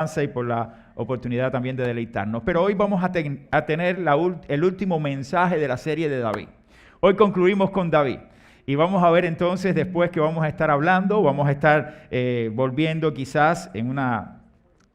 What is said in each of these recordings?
y por la oportunidad también de deleitarnos. Pero hoy vamos a tener el último mensaje de la serie de David. Hoy concluimos con David. Y vamos a ver entonces después que vamos a estar hablando, vamos a estar volviendo quizás en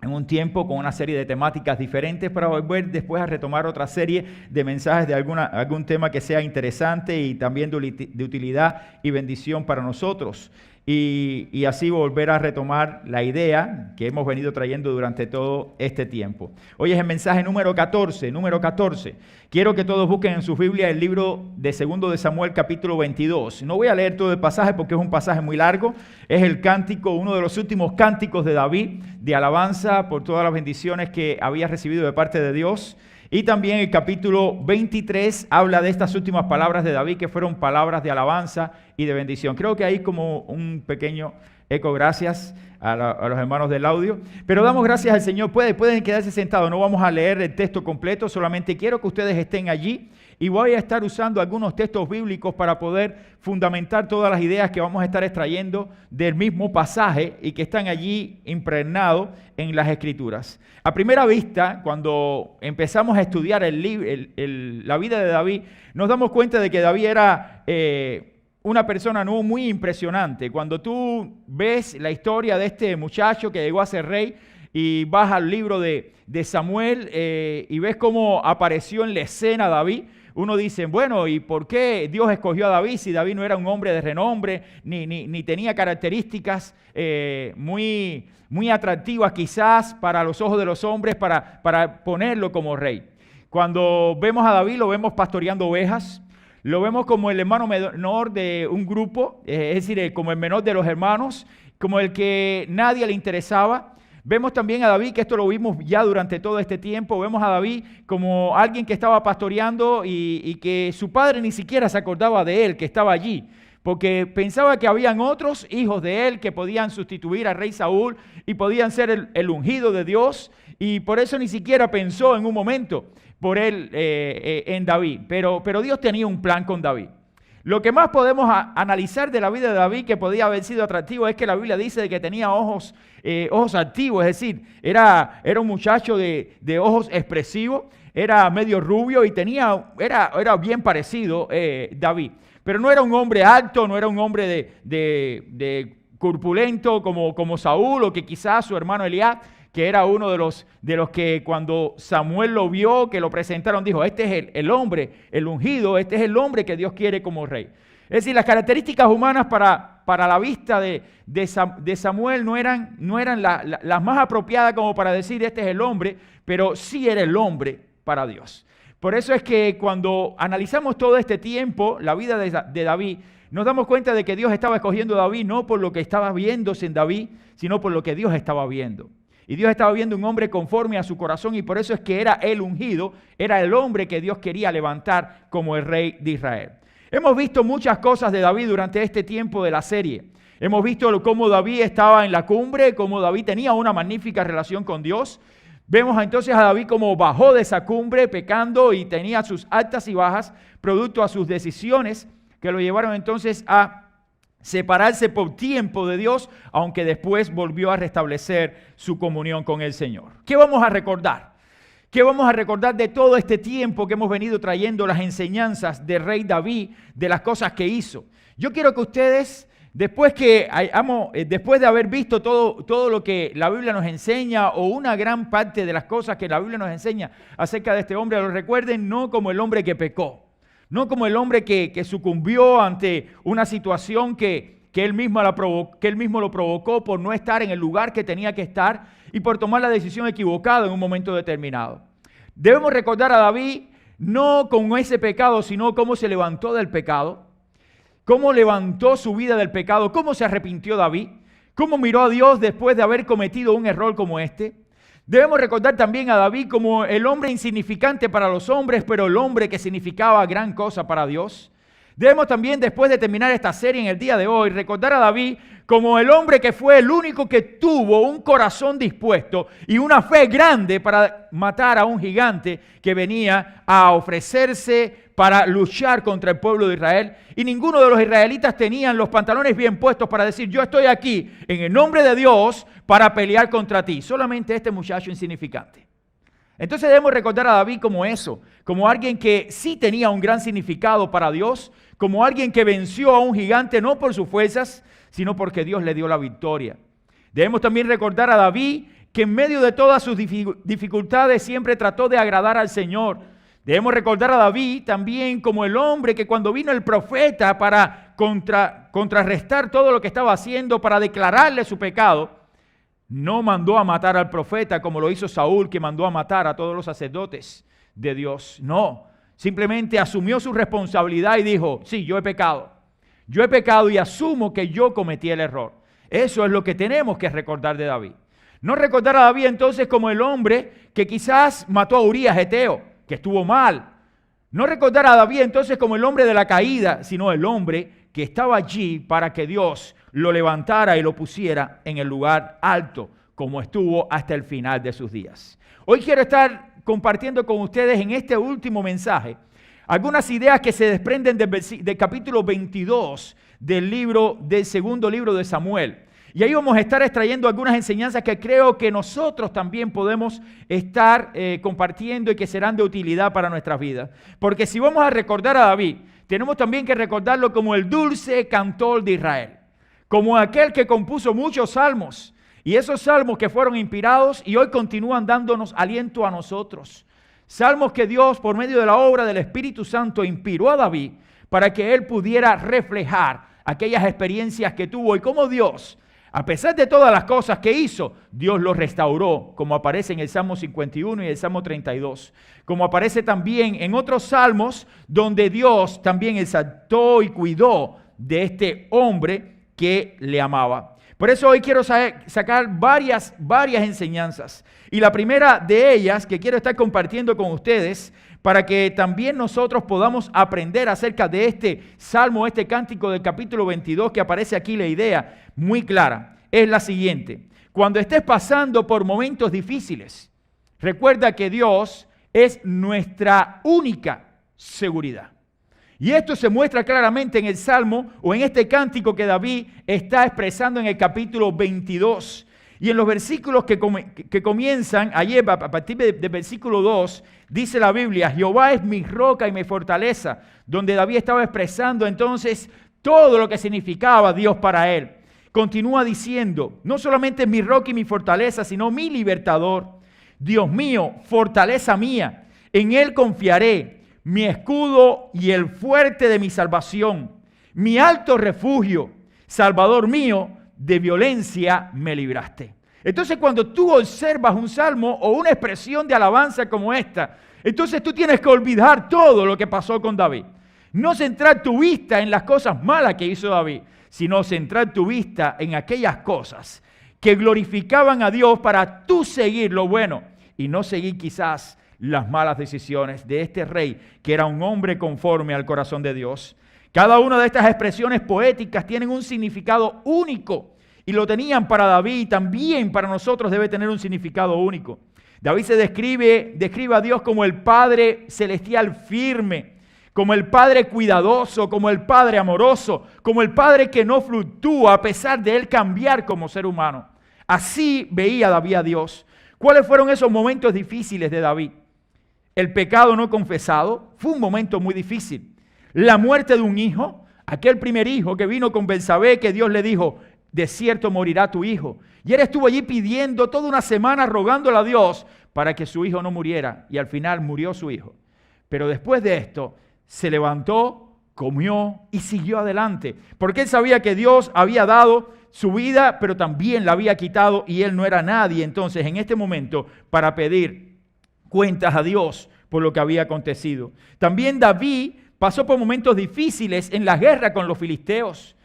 un tiempo con una serie de temáticas diferentes para volver después a retomar otra serie de mensajes de algún tema que sea interesante y también de utilidad y bendición para nosotros. Y así volver a retomar la idea que hemos venido trayendo durante todo este tiempo. Hoy es el mensaje número 14. Quiero que todos busquen en sus Biblias el libro de 2 de Samuel, capítulo 22. No voy a leer todo el pasaje porque es un pasaje muy largo. Es el cántico, uno de los últimos cánticos de David, de alabanza por todas las bendiciones que había recibido de parte de Dios. Y también el capítulo 23 habla de estas últimas palabras de David, que fueron palabras de alabanza y de bendición. Creo que hay como un pequeño eco, gracias a los hermanos del audio. Pero damos gracias al Señor. Pueden quedarse sentados, no vamos a leer el texto completo, solamente quiero que ustedes estén allí. Y voy a estar usando algunos textos bíblicos para poder fundamentar todas las ideas que vamos a estar extrayendo del mismo pasaje y que están allí impregnados en las Escrituras. A primera vista, cuando empezamos a estudiar la vida de David, nos damos cuenta de que David era una persona no muy impresionante. Cuando tú ves la historia de este muchacho que llegó a ser rey, y vas al libro de Samuel y ves cómo apareció en la escena David, uno dice, bueno, ¿y por qué Dios escogió a David si David no era un hombre de renombre, ni tenía características muy atractivas quizás para los ojos de los hombres para ponerlo como rey? Cuando vemos a David, lo vemos pastoreando ovejas, lo vemos como el hermano menor de un grupo, es decir, como el menor de los hermanos, como el que nadie le interesaba. Vemos también a David, que esto lo vimos ya durante todo este tiempo, vemos a David como alguien que estaba pastoreando y que su padre ni siquiera se acordaba de él, que estaba allí, porque pensaba que habían otros hijos de él que podían sustituir al rey Saúl y podían ser el ungido de Dios, y por eso ni siquiera pensó en un momento por él en David, pero Dios tenía un plan con David. Lo que más podemos analizar de la vida de David que podía haber sido atractivo es que la Biblia dice que tenía ojos activos, es decir, era un muchacho de ojos expresivos, era medio rubio y era bien parecido David. Pero no era un hombre alto, no era un hombre de corpulento como Saúl o que quizás su hermano Eliab, que era uno de los que cuando Samuel lo vio, que lo presentaron, dijo, este es el hombre, el ungido, este es el hombre que Dios quiere como rey. Es decir, las características humanas para la vista de Samuel no eran las más apropiadas como para decir, este es el hombre, pero sí era el hombre para Dios. Por eso es que cuando analizamos todo este tiempo, la vida de David, nos damos cuenta de que Dios estaba escogiendo a David no por lo que estaba viéndose en David, sino por lo que Dios estaba viendo. Y Dios estaba viendo un hombre conforme a su corazón y por eso es que era el ungido, era el hombre que Dios quería levantar como el rey de Israel. Hemos visto muchas cosas de David durante este tiempo de la serie. Hemos visto cómo David estaba en la cumbre, cómo David tenía una magnífica relación con Dios. Vemos entonces a David cómo bajó de esa cumbre pecando y tenía sus altas y bajas, producto a sus decisiones que lo llevaron entonces a separarse por tiempo de Dios, aunque después volvió a restablecer su comunión con el Señor. ¿Qué vamos a recordar? ¿Qué vamos a recordar de todo este tiempo que hemos venido trayendo las enseñanzas del rey David, de las cosas que hizo? Yo quiero que ustedes, después de haber visto todo lo que la Biblia nos enseña, o una gran parte de las cosas que la Biblia nos enseña acerca de este hombre, lo recuerden no como el hombre que pecó, no como el hombre que sucumbió ante una situación que él mismo lo provocó por no estar en el lugar que tenía que estar y por tomar la decisión equivocada en un momento determinado. Debemos recordar a David no con ese pecado, sino cómo se levantó del pecado, cómo levantó su vida del pecado, cómo se arrepintió David, cómo miró a Dios después de haber cometido un error como este. Debemos recordar también a David como el hombre insignificante para los hombres, pero el hombre que significaba gran cosa para Dios. Debemos también, después de terminar esta serie en el día de hoy, recordar a David como el hombre que fue el único que tuvo un corazón dispuesto y una fe grande para matar a un gigante que venía a ofrecerse para luchar contra el pueblo de Israel. Y ninguno de los israelitas tenían los pantalones bien puestos para decir, yo estoy aquí en el nombre de Dios para pelear contra ti. Solamente este muchacho insignificante. Entonces debemos recordar a David como eso, como alguien que sí tenía un gran significado para Dios, como alguien que venció a un gigante no por sus fuerzas, sino porque Dios le dio la victoria. Debemos también recordar a David que en medio de todas sus dificultades siempre trató de agradar al Señor. Debemos recordar a David también como el hombre que cuando vino el profeta para contrarrestar todo lo que estaba haciendo, para declararle su pecado, no mandó a matar al profeta como lo hizo Saúl, que mandó a matar a todos los sacerdotes de Dios. No, simplemente asumió su responsabilidad y dijo, sí, yo he pecado y asumo que yo cometí el error. Eso es lo que tenemos que recordar de David. No recordar a David entonces como el hombre que quizás mató a Urías Heteo, que estuvo mal. No recordar a David entonces como el hombre de la caída, sino el hombre que estaba allí para que Dios lo levantara y lo pusiera en el lugar alto, como estuvo hasta el final de sus días. Hoy quiero estar compartiendo con ustedes en este último mensaje algunas ideas que se desprenden del capítulo 22 del segundo libro de Samuel. Y ahí vamos a estar extrayendo algunas enseñanzas que creo que nosotros también podemos estar compartiendo y que serán de utilidad para nuestras vidas. Porque si vamos a recordar a David, tenemos también que recordarlo como el dulce cantor de Israel, como aquel que compuso muchos salmos, y esos salmos que fueron inspirados y hoy continúan dándonos aliento a nosotros. Salmos que Dios, por medio de la obra del Espíritu Santo, inspiró a David para que él pudiera reflejar aquellas experiencias que tuvo y cómo Dios, a pesar de todas las cosas que hizo, Dios lo restauró, como aparece en el Salmo 51 y el Salmo 32. Como aparece también en otros salmos donde Dios también exaltó y cuidó de este hombre que le amaba. Por eso hoy quiero sacar varias enseñanzas. Y la primera de ellas que quiero estar compartiendo con ustedes para que también nosotros podamos aprender acerca de este salmo, este cántico del capítulo 22 que aparece aquí, la idea muy clara, es la siguiente. Cuando estés pasando por momentos difíciles, recuerda que Dios es nuestra única seguridad. Y esto se muestra claramente en el Salmo o en este cántico que David está expresando en el capítulo 22. Y en los versículos que comienzan, ayer a partir del versículo 2, dice la Biblia, Jehová es mi roca y mi fortaleza, donde David estaba expresando entonces todo lo que significaba Dios para él. Continúa diciendo, no solamente es mi roca y mi fortaleza, sino mi libertador. Dios mío, fortaleza mía, en él confiaré, mi escudo y el fuerte de mi salvación, mi alto refugio, Salvador mío, de violencia me libraste. Entonces cuando tú observas un salmo o una expresión de alabanza como esta, entonces tú tienes que olvidar todo lo que pasó con David. No centrar tu vista en las cosas malas que hizo David, sino centrar tu vista en aquellas cosas que glorificaban a Dios para tú seguir lo bueno y no seguir quizás las malas decisiones de este rey que era un hombre conforme al corazón de Dios. Cada una de estas expresiones poéticas tienen un significado único y lo tenían para David y también para nosotros debe tener un significado único. David se describe a Dios como el Padre celestial firme, como el Padre cuidadoso, como el Padre amoroso, como el Padre que no fluctúa a pesar de él cambiar como ser humano. Así veía David a Dios. ¿Cuáles fueron esos momentos difíciles de David? El pecado no confesado fue un momento muy difícil. La muerte de un hijo, aquel primer hijo que vino con Betsabé, que Dios le dijo, de cierto morirá tu hijo. Y él estuvo allí pidiendo toda una semana, rogándole a Dios para que su hijo no muriera. Y al final murió su hijo. Pero después de esto, se levantó, comió y siguió adelante. Porque él sabía que Dios había dado su vida, pero también la había quitado y él no era nadie. Entonces, en este momento, para pedir cuentas a Dios por lo que había acontecido. También David pasó por momentos difíciles en la guerra con los filisteos.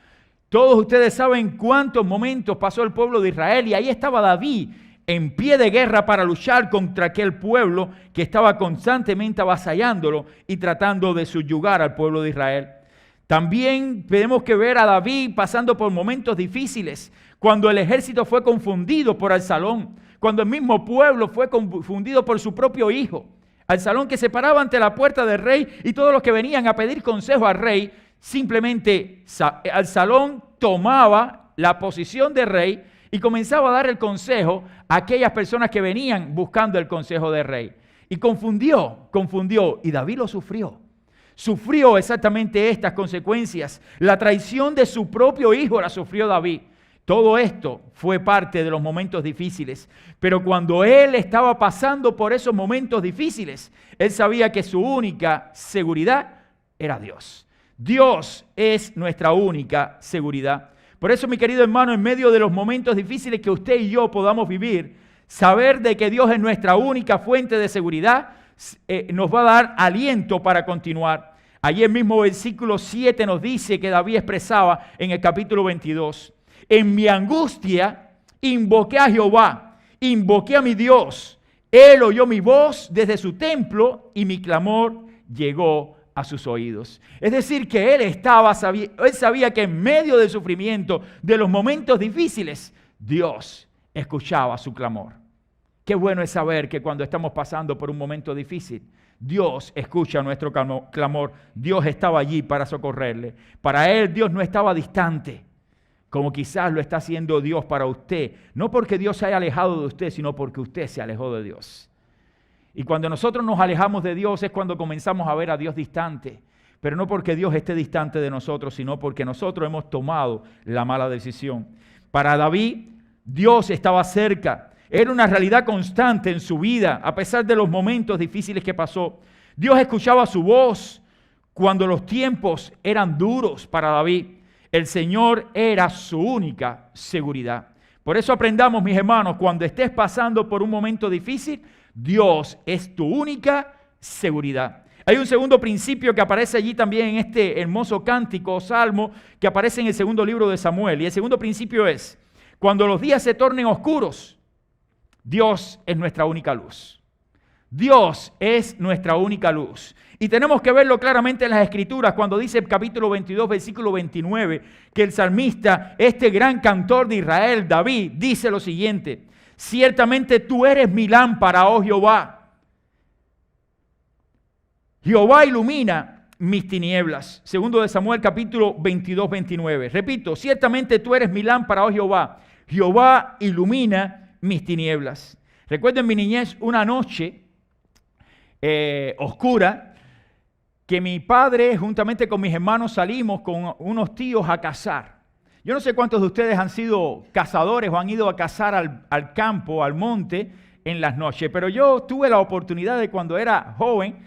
Todos ustedes saben cuántos momentos pasó el pueblo de Israel y ahí estaba David en pie de guerra para luchar contra aquel pueblo que estaba constantemente avasallándolo y tratando de subyugar al pueblo de Israel. También tenemos que ver a David pasando por momentos difíciles, cuando el ejército fue confundido por Absalón, cuando el mismo pueblo fue confundido por su propio hijo. al salón que se paraba ante la puerta del rey, y todos los que venían a pedir consejo al rey, simplemente al salón tomaba la posición de rey y comenzaba a dar el consejo a aquellas personas que venían buscando el consejo del rey. Y confundió, y David lo sufrió. Sufrió exactamente estas consecuencias. La traición de su propio hijo la sufrió David. Todo esto fue parte de los momentos difíciles. Pero cuando él estaba pasando por esos momentos difíciles, él sabía que su única seguridad era Dios. Dios es nuestra única seguridad. Por eso, mi querido hermano, en medio de los momentos difíciles que usted y yo podamos vivir, saber de que Dios es nuestra única fuente de seguridad nos va a dar aliento para continuar. Allí el mismo versículo 7 nos dice que David expresaba en el capítulo 22. En mi angustia invoqué a Jehová, invoqué a mi Dios. Él oyó mi voz desde su templo y mi clamor llegó a sus oídos. Es decir, que él sabía que en medio del sufrimiento, de los momentos difíciles, Dios escuchaba su clamor. Qué bueno es saber que cuando estamos pasando por un momento difícil, Dios escucha nuestro clamor. Dios estaba allí para socorrerle. Para él, Dios no estaba distante, como quizás lo está haciendo Dios para usted. No porque Dios se haya alejado de usted, sino porque usted se alejó de Dios. Y cuando nosotros nos alejamos de Dios es cuando comenzamos a ver a Dios distante. Pero no porque Dios esté distante de nosotros, sino porque nosotros hemos tomado la mala decisión. Para David, Dios estaba cerca. Era una realidad constante en su vida, a pesar de los momentos difíciles que pasó. Dios escuchaba su voz cuando los tiempos eran duros para David. El Señor era su única seguridad. Por eso aprendamos, mis hermanos, cuando estés pasando por un momento difícil, Dios es tu única seguridad. Hay un segundo principio que aparece allí también en este hermoso cántico o salmo que aparece en el segundo libro de Samuel. Y el segundo principio es, cuando los días se tornen oscuros, Dios es nuestra única luz. Dios es nuestra única luz. Y tenemos que verlo claramente en las Escrituras cuando dice el capítulo 22, versículo 29, que el salmista, este gran cantor de Israel, David, dice lo siguiente: ciertamente tú eres mi lámpara, oh Jehová. Jehová ilumina mis tinieblas. Segundo de Samuel, capítulo 22, 29. Repito, ciertamente tú eres mi lámpara, oh Jehová. Jehová ilumina mis tinieblas. Recuerdo en mi niñez una noche oscura que mi padre juntamente con mis hermanos salimos con unos tíos a cazar. Yo no sé cuántos de ustedes han sido cazadores o han ido a cazar al campo, al monte en las noches, pero yo tuve la oportunidad de cuando era joven,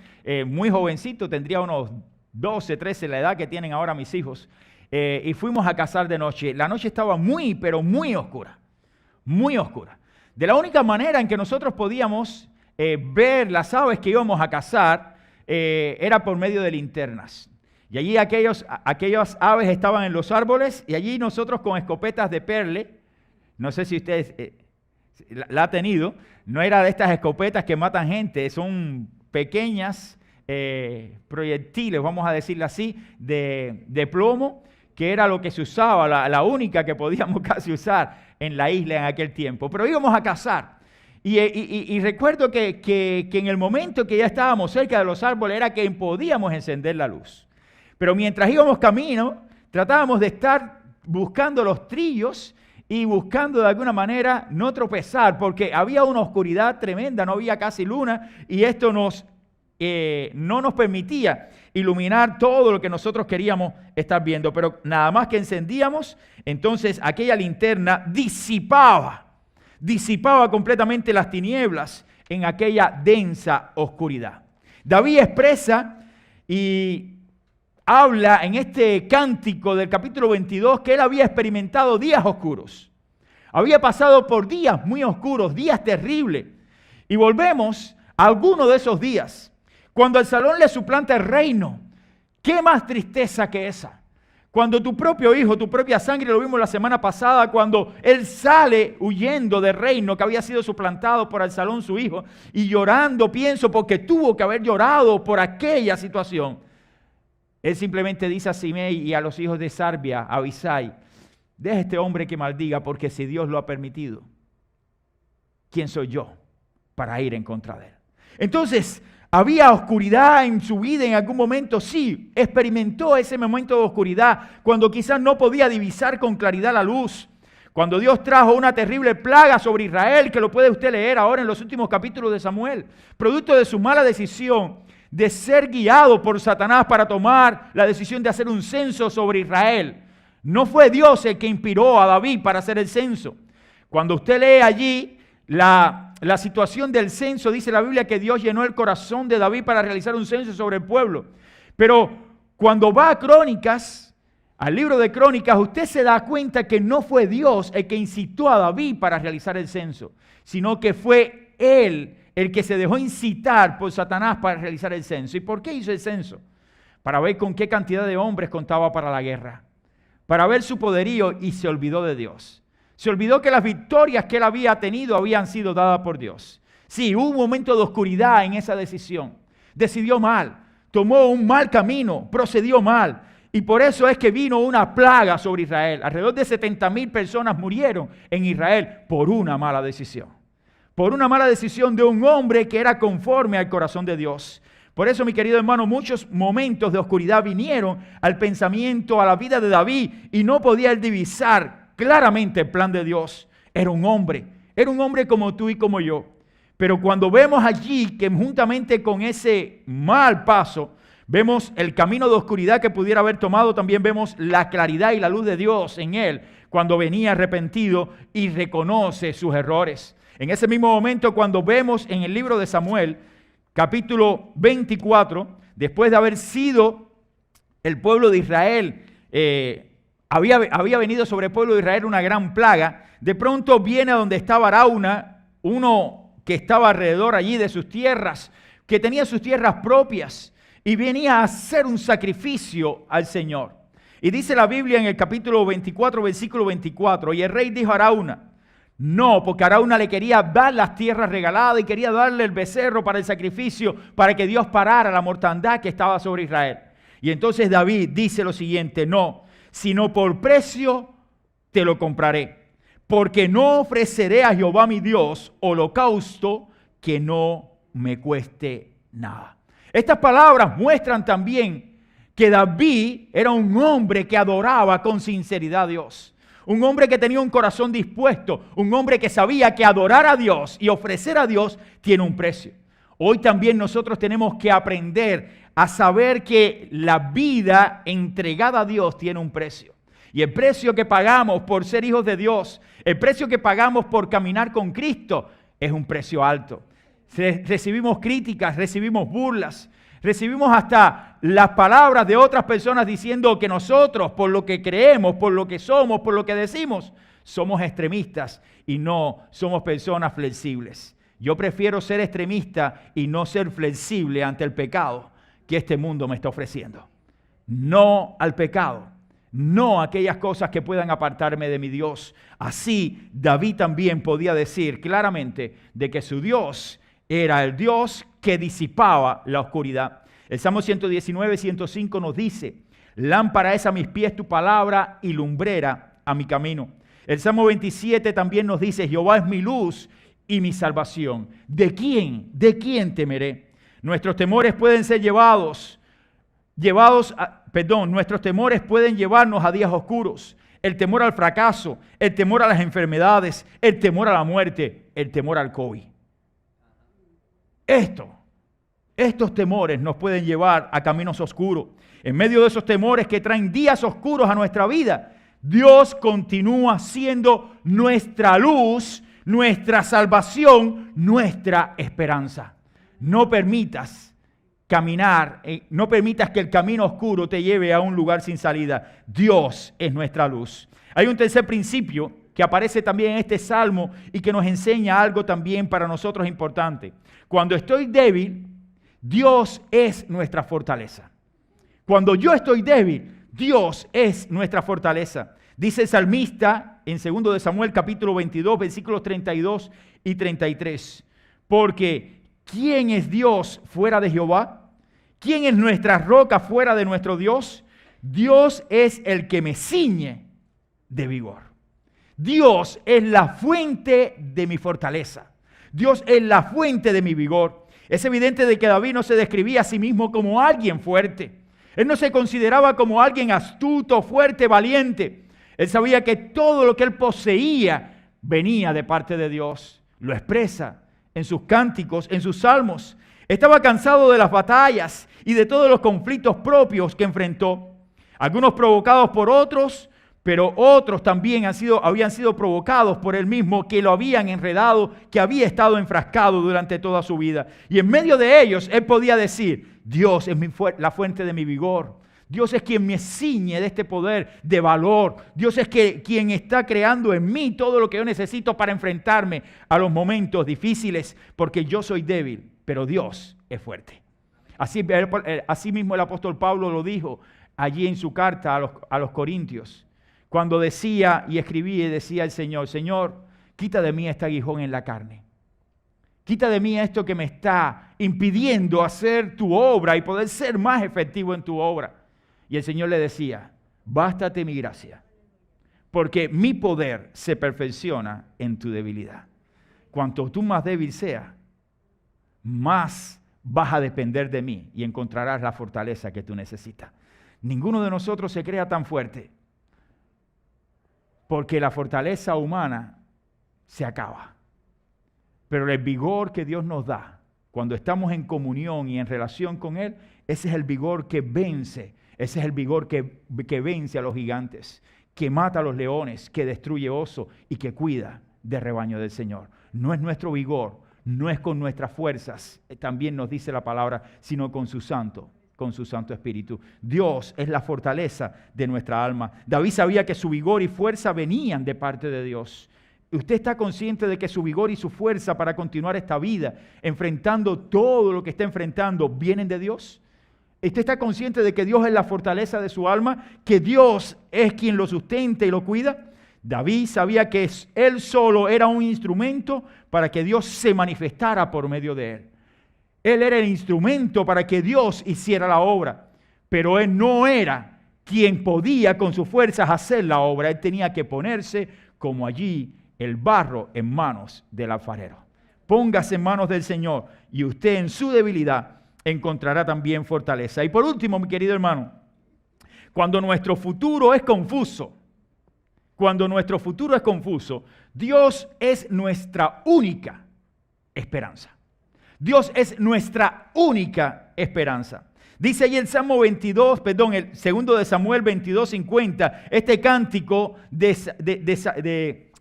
muy jovencito, tendría unos 12, 13, la edad que tienen ahora mis hijos, y fuimos a cazar de noche. La noche estaba muy, pero muy oscura, muy oscura. De la única manera en que nosotros podíamos ver las aves que íbamos a cazar era por medio de linternas. Y allí aquellas aves estaban en los árboles y allí nosotros con escopetas de perle, no sé si ustedes la han tenido, no era de estas escopetas que matan gente, son pequeñas proyectiles, vamos a decirlo así, de plomo, que era lo que se usaba, la única que podíamos casi usar en la isla en aquel tiempo. Pero íbamos a cazar. Y recuerdo que en el momento que ya estábamos cerca de los árboles era que podíamos encender la luz. Pero mientras íbamos camino, tratábamos de estar buscando los trillos y buscando de alguna manera no tropezar, porque había una oscuridad tremenda, no había casi luna, y esto no nos permitía iluminar todo lo que nosotros queríamos estar viendo. Pero nada más que encendíamos, entonces aquella linterna disipaba completamente las tinieblas en aquella densa oscuridad. David expresa y habla en este cántico del capítulo 22 que él había experimentado días oscuros. Había pasado por días muy oscuros, días terribles. Y volvemos a alguno de esos días. Cuando Absalón le suplanta el reino, ¿qué más tristeza que esa? Cuando tu propio hijo, tu propia sangre, lo vimos la semana pasada, cuando él sale huyendo del reino que había sido suplantado por Absalón, su hijo, y llorando, pienso, porque tuvo que haber llorado por aquella situación. Él simplemente dice a Simei y a los hijos de Sarbia, a Abisai: deja a este hombre que maldiga, porque si Dios lo ha permitido, ¿quién soy yo para ir en contra de él? Entonces, ¿Había oscuridad en su vida en algún momento? Sí, experimentó ese momento de oscuridad cuando quizás no podía divisar con claridad la luz. Cuando Dios trajo una terrible plaga sobre Israel, que lo puede usted leer ahora en los últimos capítulos de Samuel, producto de su mala decisión de ser guiado por Satanás para tomar la decisión de hacer un censo sobre Israel. No fue Dios el que inspiró a David para hacer el censo. Cuando usted lee allí la situación del censo, dice la Biblia que Dios llenó el corazón de David para realizar un censo sobre el pueblo. Pero cuando va a Crónicas, al libro de Crónicas, usted se da cuenta que no fue Dios el que incitó a David para realizar el censo, sino que fue él el que se dejó incitar por Satanás para realizar el censo. ¿Y por qué hizo el censo? Para ver con qué cantidad de hombres contaba para la guerra, para ver su poderío, y se olvidó de Dios. Se olvidó que las victorias que él había tenido habían sido dadas por Dios. Sí, hubo un momento de oscuridad en esa decisión. Decidió mal, tomó un mal camino, procedió mal. Y por eso es que vino una plaga sobre Israel. Alrededor de 70,000 personas murieron en Israel por una mala decisión. Por una mala decisión de un hombre que era conforme al corazón de Dios. Por eso, mi querido hermano, muchos momentos de oscuridad vinieron al pensamiento, a la vida de David, y no podía él divisar claramente el plan de Dios. Era un hombre como tú y como yo. Pero cuando vemos allí que juntamente con ese mal paso, vemos el camino de oscuridad que pudiera haber tomado, también vemos la claridad y la luz de Dios en él, cuando venía arrepentido y reconoce sus errores. En ese mismo momento, cuando vemos en el libro de Samuel, capítulo 24, después de haber sido el pueblo de Israel, había venido sobre el pueblo de Israel una gran plaga. De pronto viene a donde estaba Arauna, uno que estaba alrededor allí de sus tierras, que tenía sus tierras propias, y venía a hacer un sacrificio al Señor. Y dice la Biblia en el capítulo 24, versículo 24, y el rey dijo a Arauna, no, porque Arauna le quería dar las tierras regaladas y quería darle el becerro para el sacrificio, para que Dios parara la mortandad que estaba sobre Israel. Y entonces David dice lo siguiente, no, sino por precio te lo compraré, porque no ofreceré a Jehová mi Dios holocausto que no me cueste nada. Estas palabras muestran también que David era un hombre que adoraba con sinceridad a Dios, un hombre que tenía un corazón dispuesto, un hombre que sabía que adorar a Dios y ofrecer a Dios tiene un precio. Hoy también nosotros tenemos que aprender a saber que la vida entregada a Dios tiene un precio. Y el precio que pagamos por ser hijos de Dios, el precio que pagamos por caminar con Cristo, es un precio alto. Recibimos críticas, recibimos burlas, recibimos hasta las palabras de otras personas diciendo que nosotros, por lo que creemos, por lo que somos, por lo que decimos, somos extremistas y no somos personas flexibles. Yo prefiero ser extremista y no ser flexible ante el pecado que este mundo me está ofreciendo. No al pecado, no a aquellas cosas que puedan apartarme de mi Dios. Así David también podía decir claramente de que su Dios era el Dios que disipaba la oscuridad. El Salmo 119, 105 nos dice, lámpara es a mis pies tu palabra y lumbrera a mi camino. El Salmo 27 también nos dice, Jehová es mi luz y mi salvación. ¿De quién? ¿De quién temeré? Nuestros temores pueden ser nuestros temores pueden llevarnos a días oscuros. El temor al fracaso, el temor a las enfermedades, el temor a la muerte, el temor al COVID. Estos temores nos pueden llevar a caminos oscuros. En medio de esos temores que traen días oscuros a nuestra vida, Dios continúa siendo nuestra luz, nuestra salvación, nuestra esperanza. No permitas no permitas que el camino oscuro te lleve a un lugar sin salida. Dios es nuestra luz. Hay un tercer principio que aparece también en este salmo y que nos enseña algo también para nosotros importante. Cuando estoy débil, Dios es nuestra fortaleza. Cuando yo estoy débil, Dios es nuestra fortaleza. Dice el salmista en 2 de Samuel capítulo 22, versículos 32 y 33. Porque ¿quién es Dios fuera de Jehová? ¿Quién es nuestra roca fuera de nuestro Dios? Dios es el que me ciñe de vigor. Dios es la fuente de mi fortaleza. Dios es la fuente de mi vigor. Es evidente de que David no se describía a sí mismo como alguien fuerte. Él no se consideraba como alguien astuto, fuerte, valiente. Él sabía que todo lo que él poseía venía de parte de Dios. Lo expresa en sus cánticos, en sus salmos. Estaba cansado de las batallas y de todos los conflictos propios que enfrentó. Algunos provocados por otros, pero otros también habían sido provocados por él mismo, que lo habían enredado, que había estado enfrascado durante toda su vida. Y en medio de ellos, él podía decir: Dios es la fuente de mi vigor. Dios es quien me ciñe de este poder de valor. Dios es quien está creando en mí todo lo que yo necesito para enfrentarme a los momentos difíciles, porque yo soy débil, pero Dios es fuerte. Así mismo el apóstol Pablo lo dijo allí en su carta a los Corintios, cuando decía y escribía y decía el Señor: Señor, quita de mí este aguijón en la carne. Quita de mí esto que me está impidiendo hacer tu obra y poder ser más efectivo en tu obra. Y el Señor le decía: bástate mi gracia, porque mi poder se perfecciona en tu debilidad. Cuanto tú más débil seas, más vas a depender de mí y encontrarás la fortaleza que tú necesitas. Ninguno de nosotros se crea tan fuerte, porque la fortaleza humana se acaba. Pero el vigor que Dios nos da cuando estamos en comunión y en relación con Él, ese es el vigor que vence. Ese es el vigor que vence a los gigantes, que mata a los leones, que destruye osos y que cuida del rebaño del Señor. No es nuestro vigor, no es con nuestras fuerzas, también nos dice la palabra, sino con su Santo Espíritu. Dios es la fortaleza de nuestra alma. David sabía que su vigor y fuerza venían de parte de Dios. ¿Usted está consciente de que su vigor y su fuerza para continuar esta vida, enfrentando todo lo que está enfrentando, vienen de Dios? ¿Usted está consciente de que Dios es la fortaleza de su alma? ¿Que Dios es quien lo sustenta y lo cuida? David sabía que él solo era un instrumento para que Dios se manifestara por medio de él. Él era el instrumento para que Dios hiciera la obra, pero él no era quien podía con sus fuerzas hacer la obra. Él tenía que ponerse como allí el barro en manos del alfarero. Póngase en manos del Señor y usted en su debilidad encontrará también fortaleza. Y por último, mi querido hermano, cuando nuestro futuro es confuso, Dios es nuestra única esperanza. Dios es nuestra única esperanza. Dice ahí el Salmo 22, el 2 de Samuel 22:50, este cántico de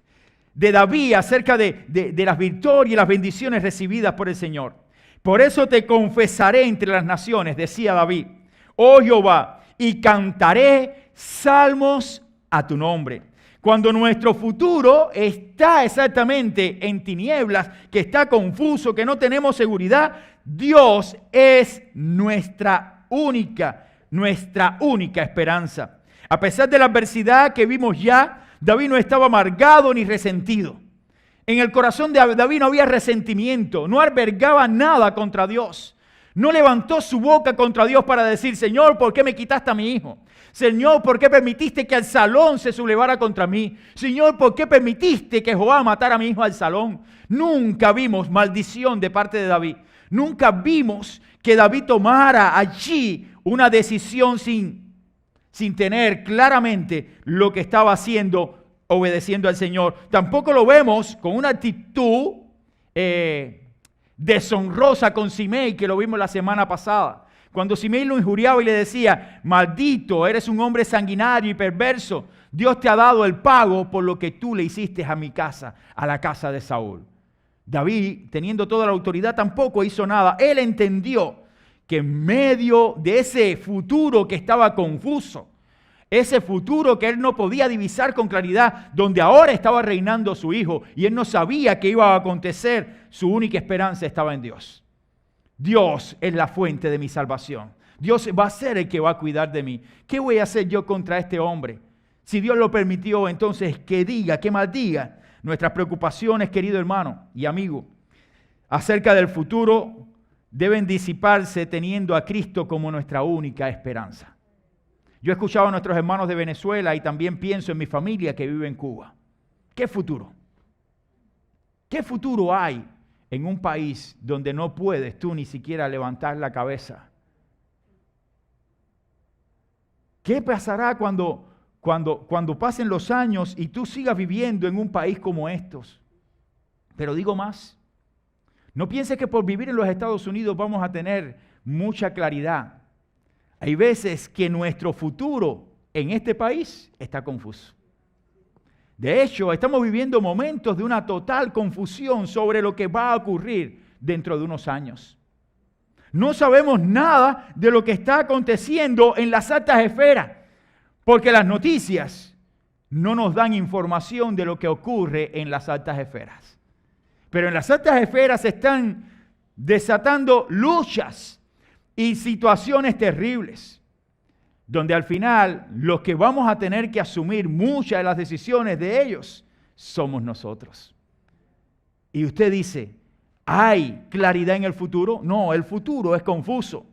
David acerca de las victorias y las bendiciones recibidas por el Señor. Por eso te confesaré entre las naciones, decía David, oh Jehová, y cantaré salmos a tu nombre. Cuando nuestro futuro está exactamente en tinieblas, que está confuso, que no tenemos seguridad, Dios es nuestra única esperanza. A pesar de la adversidad que vimos ya, David no estaba amargado ni resentido. En el corazón de David no había resentimiento, no albergaba nada contra Dios. No levantó su boca contra Dios para decir: Señor, ¿por qué me quitaste a mi hijo? Señor, ¿por qué permitiste que Absalón se sublevara contra mí? Señor, ¿por qué permitiste que Joab matara a mi hijo Absalón? Nunca vimos maldición de parte de David. Nunca vimos que David tomara allí una decisión sin tener claramente lo que estaba haciendo, obedeciendo al Señor. Tampoco lo vemos con una actitud deshonrosa con Simei, que lo vimos la semana pasada. Cuando Simei lo injuriaba y le decía: maldito, eres un hombre sanguinario y perverso. Dios te ha dado el pago por lo que tú le hiciste a mi casa, a la casa de Saúl. David, teniendo toda la autoridad, tampoco hizo nada. Él entendió que en medio de ese futuro que estaba confuso, ese futuro que él no podía divisar con claridad, donde ahora estaba reinando su hijo y él no sabía qué iba a acontecer, su única esperanza estaba en Dios. Dios es la fuente de mi salvación. Dios va a ser el que va a cuidar de mí. ¿Qué voy a hacer yo contra este hombre? Si Dios lo permitió, entonces que diga, que maldiga. Nuestras preocupaciones, querido hermano y amigo, acerca del futuro deben disiparse teniendo a Cristo como nuestra única esperanza. Yo he escuchado a nuestros hermanos de Venezuela y también pienso en mi familia que vive en Cuba. ¿Qué futuro? ¿Qué futuro hay en un país donde no puedes tú ni siquiera levantar la cabeza? ¿Qué pasará cuando pasen los años y tú sigas viviendo en un país como estos? Pero digo más, no pienses que por vivir en los Estados Unidos vamos a tener mucha claridad. Hay veces que nuestro futuro en este país está confuso. De hecho, estamos viviendo momentos de una total confusión sobre lo que va a ocurrir dentro de unos años. No sabemos nada de lo que está aconteciendo en las altas esferas, porque las noticias no nos dan información de lo que ocurre en las altas esferas. Pero en las altas esferas se están desatando luchas y situaciones terribles, donde al final los que vamos a tener que asumir muchas de las decisiones de ellos somos nosotros. Y usted dice, ¿hay claridad en el futuro? No, el futuro es confuso.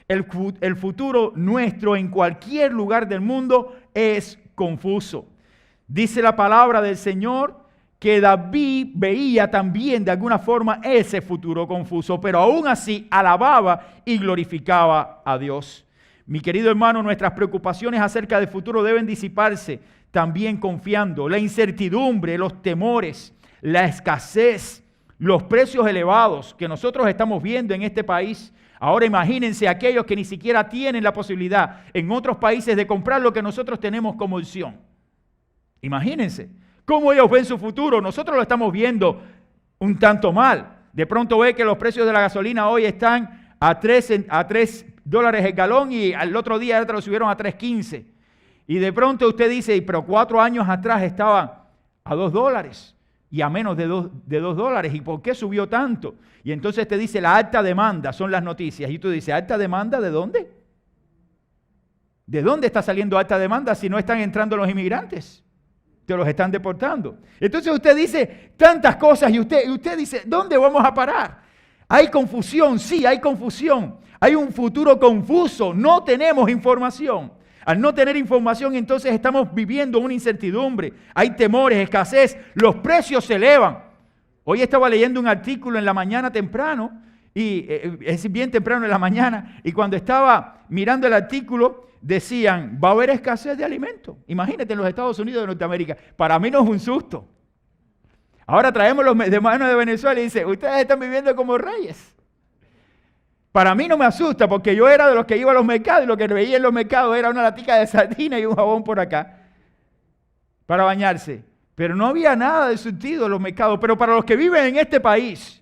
El futuro nuestro en cualquier lugar del mundo es confuso. Dice la palabra del Señor que David veía también de alguna forma ese futuro confuso, pero aún así alababa y glorificaba a Dios. Mi querido hermano, nuestras preocupaciones acerca del futuro deben disiparse también confiando. La incertidumbre, los temores, la escasez, los precios elevados que nosotros estamos viendo en este país. Ahora imagínense aquellos que ni siquiera tienen la posibilidad en otros países de comprar lo que nosotros tenemos como opción. Imagínense cómo ellos ven su futuro. Nosotros lo estamos viendo un tanto mal. De pronto ve que los precios de la gasolina hoy están a $3 el galón y al otro día lo subieron a $3.15. Y de pronto usted dice, pero 4 años atrás estaba a $2 y a menos de $2. ¿Y por qué subió tanto? Y entonces te dice la alta demanda, son las noticias. Y tú dices, ¿alta demanda de dónde? ¿De dónde está saliendo alta demanda si no están entrando los inmigrantes? Te los están deportando. Entonces usted dice tantas cosas y usted dice, ¿dónde vamos a parar? Hay confusión, sí, hay confusión. Hay un futuro confuso, no tenemos información. Al no tener información, entonces estamos viviendo una incertidumbre. Hay temores, escasez, los precios se elevan. Hoy estaba leyendo un artículo en la mañana temprano, y es bien temprano en la mañana, y cuando estaba mirando el artículo, decían, va a haber escasez de alimentos. Imagínate en los Estados Unidos de Norteamérica. Para mí no es un susto. Ahora traemos los hermanos de Venezuela y dice, ustedes están viviendo como reyes. Para mí no me asusta porque yo era de los que iba a los mercados y lo que veía en los mercados era una latica de sardina y un jabón por acá para bañarse. Pero no había nada de surtido en los mercados. Pero para los que viven en este país,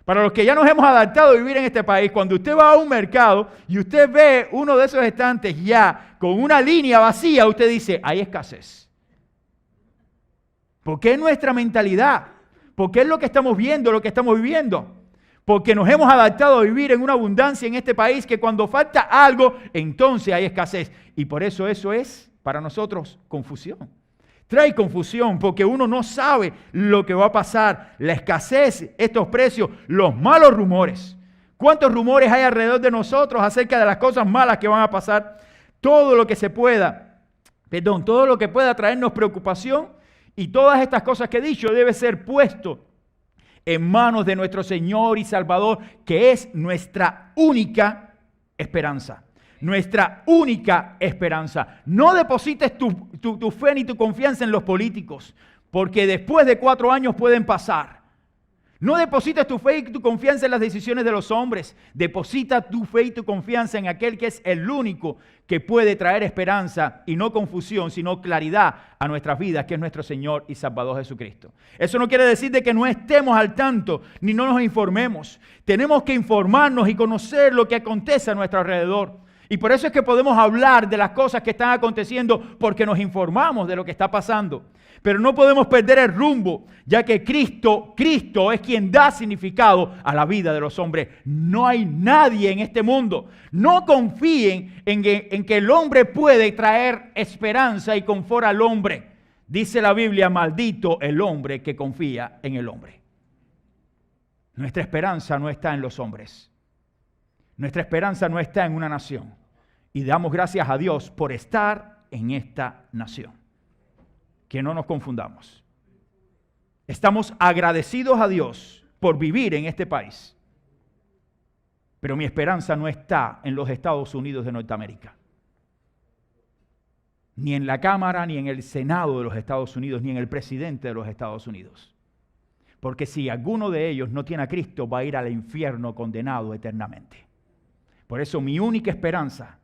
para los que ya nos hemos adaptado a vivir en este país, cuando usted va a un mercado y usted ve uno de esos estantes ya con una línea vacía, usted dice, hay escasez. Porque es nuestra mentalidad, porque es lo que estamos viendo, lo que estamos viviendo. Porque nos hemos adaptado a vivir en una abundancia en este país que cuando falta algo, entonces hay escasez. Y por eso es para nosotros confusión. Trae confusión porque uno no sabe lo que va a pasar. La escasez, estos precios, los malos rumores. ¿Cuántos rumores hay alrededor de nosotros acerca de las cosas malas que van a pasar? Todo lo que pueda traernos preocupación y todas estas cosas que he dicho debe ser puesto en manos de nuestro Señor y Salvador, que es nuestra única esperanza. Nuestra única esperanza. No deposites tu fe ni tu confianza en los políticos, porque después de 4 años pueden pasar. No deposites tu fe y tu confianza en las decisiones de los hombres. Deposita tu fe y tu confianza en aquel que es el único que puede traer esperanza y no confusión, sino claridad a nuestras vidas, que es nuestro Señor y Salvador Jesucristo. Eso no quiere decir de que no estemos al tanto ni no nos informemos. Tenemos que informarnos y conocer lo que acontece a nuestro alrededor. Y por eso es que podemos hablar de las cosas que están aconteciendo porque nos informamos de lo que está pasando. Pero no podemos perder el rumbo, ya que Cristo es quien da significado a la vida de los hombres. No hay nadie en este mundo. No confíen en que el hombre puede traer esperanza y confort al hombre. Dice la Biblia, maldito el hombre que confía en el hombre. Nuestra esperanza no está en los hombres. Nuestra esperanza no está en una nación. Y damos gracias a Dios por estar en esta nación. Que no nos confundamos. Estamos agradecidos a Dios por vivir en este país. Pero mi esperanza no está en los Estados Unidos de Norteamérica. Ni en la Cámara, ni en el Senado de los Estados Unidos, ni en el presidente de los Estados Unidos. Porque si alguno de ellos no tiene a Cristo, va a ir al infierno condenado eternamente. Por eso mi única esperanza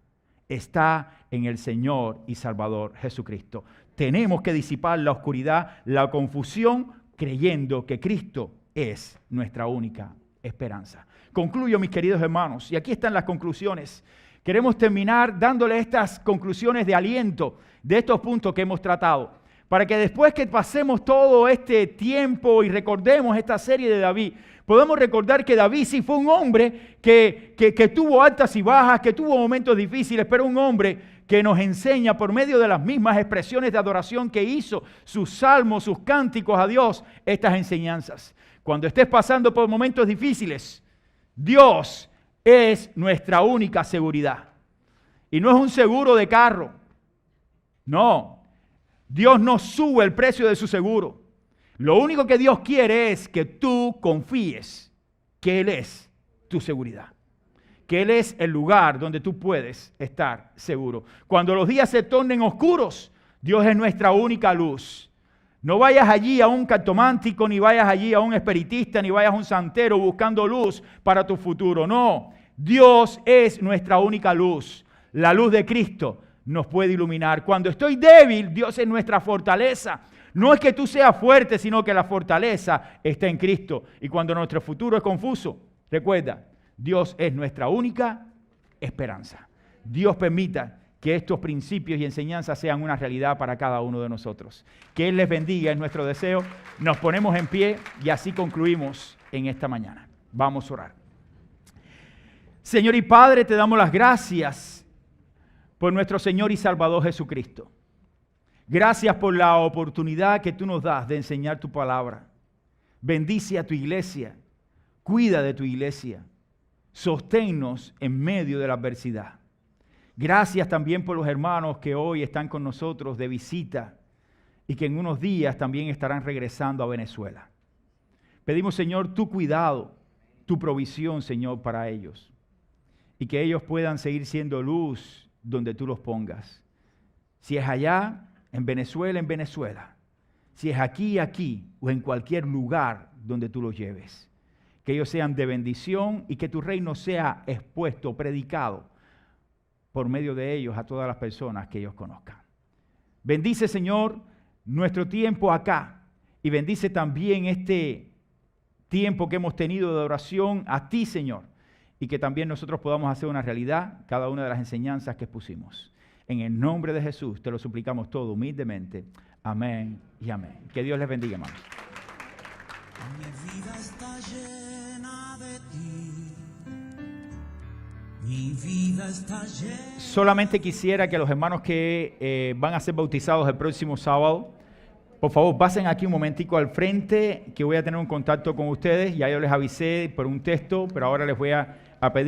está en el Señor y Salvador Jesucristo. Tenemos que disipar la oscuridad, la confusión, creyendo que Cristo es nuestra única esperanza. Concluyo, mis queridos hermanos, y aquí están las conclusiones. Queremos terminar dándole estas conclusiones de aliento de estos puntos que hemos tratado, para que después que pasemos todo este tiempo y recordemos esta serie de David, podemos recordar que David sí fue un hombre que tuvo altas y bajas, que tuvo momentos difíciles, pero un hombre que nos enseña por medio de las mismas expresiones de adoración que hizo, sus salmos, sus cánticos a Dios, estas enseñanzas. Cuando estés pasando por momentos difíciles, Dios es nuestra única seguridad. Y no es un seguro de carro. No. Dios no sube el precio de su seguro. Lo único que Dios quiere es que tú confíes que Él es tu seguridad. Que Él es el lugar donde tú puedes estar seguro. Cuando los días se tornen oscuros, Dios es nuestra única luz. No vayas allí a un cartomántico, ni vayas allí a un espiritista, ni vayas a un santero buscando luz para tu futuro. No, Dios es nuestra única luz. La luz de Cristo nos puede iluminar. Cuando estoy débil, Dios es nuestra fortaleza. No es que tú seas fuerte, sino que la fortaleza está en Cristo. Y cuando nuestro futuro es confuso, recuerda, Dios es nuestra única esperanza. Dios permita que estos principios y enseñanzas sean una realidad para cada uno de nosotros. Que Él les bendiga, es nuestro deseo. Nos ponemos en pie y así concluimos en esta mañana. Vamos a orar. Señor y Padre, te damos las gracias por nuestro Señor y Salvador Jesucristo. Gracias por la oportunidad que tú nos das de enseñar tu palabra. Bendice a tu iglesia, cuida de tu iglesia, sosténnos en medio de la adversidad. Gracias también por los hermanos que hoy están con nosotros de visita y que en unos días también estarán regresando a Venezuela. Pedimos, Señor, tu cuidado, tu provisión, Señor, para ellos. Y que ellos puedan seguir siendo luz donde tú los pongas. Si es allá, en Venezuela, en Venezuela. Si es aquí, aquí, o en cualquier lugar donde tú los lleves. Que ellos sean de bendición y que tu reino sea expuesto, predicado, por medio de ellos a todas las personas que ellos conozcan. Bendice, Señor, nuestro tiempo acá y bendice también este tiempo que hemos tenido de oración a ti, Señor, y que también nosotros podamos hacer una realidad cada una de las enseñanzas que expusimos. En el nombre de Jesús te lo suplicamos todo humildemente. Amén y amén. Que Dios les bendiga, hermanos. Mi vida está llena de ti. Mi vida está llena. Solamente quisiera que los hermanos que van a ser bautizados el próximo sábado, por favor, pasen aquí un momentico al frente, que voy a tener un contacto con ustedes. Ya yo les avisé por un texto, pero ahora les voy a pedir